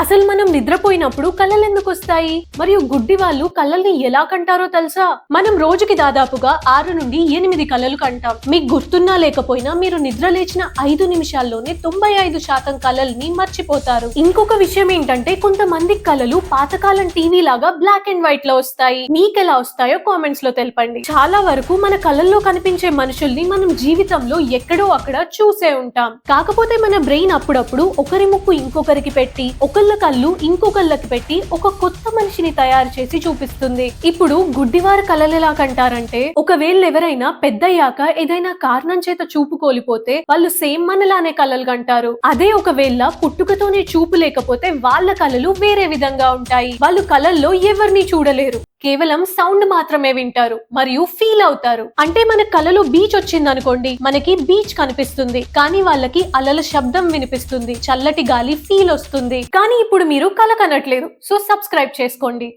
అసలు మనం నిద్రపోయినప్పుడు కళలు ఎందుకు వస్తాయి మరియు గుడ్డి వాళ్ళు కళల్ని ఎలా కంటారో తెలుసా? మనం రోజుకి దాదాపుగా 6 నుండి 8 కళలు కంటాం. మీకు గుర్తున్నా లేకపోయినా మీరు నిద్ర లేచిన 5 నిమిషాల్లోనే 95% కళల్ని మర్చిపోతారు. ఇంకొక విషయం ఏంటంటే కొంతమంది కళలు పాతకాలం టీవీ లాగా బ్లాక్ అండ్ వైట్ లో వస్తాయి. మీకెలా వస్తాయో కామెంట్స్ లో తెలపండి. చాలా వరకు మన కళల్లో కనిపించే మనుషుల్ని మనం జీవితంలో ఎక్కడో అక్కడ చూసే ఉంటాం. కాకపోతే మన బ్రెయిన్ అప్పుడప్పుడు ఒకరి ముక్కు ఇంకొకరికి పెట్టి ఒకళ్ళ కళ్ళు ఇంకొకళ్ళకి పెట్టి ఒక కొత్త మనిషిని తయారు చేసి చూపిస్తుంది. ఇప్పుడు గుడ్డివారు కళలు ఎలా కంటారంటే, ఒకవేళ ఎవరైనా పెద్దయ్యాక ఏదైనా కారణం చేత చూపు కోల్పోతే వాళ్ళు సేమ్ మనలానే కళలు కంటారు. అదే ఒకవేళ పుట్టుకతోనే చూపు లేకపోతే వాళ్ళ కళలు వేరే విధంగా ఉంటాయి. వాళ్ళు కళల్లో ఎవరిని చూడలేరు, కేవలం సౌండ్ మాత్రమే వింటారు మరియు ఫీల్ అవుతారు. అంటే మన కలలో బీచ్ వచ్చింది అనుకోండి, మనకి బీచ్ కనిపిస్తుంది, కానీ వాళ్ళకి అలల శబ్దం వినిపిస్తుంది, చల్లటి గాలి ఫీల్ వస్తుంది. కానీ ఇప్పుడు మీరు కల కనట్లేదు, సో సబ్స్క్రైబ్ చేసుకోండి.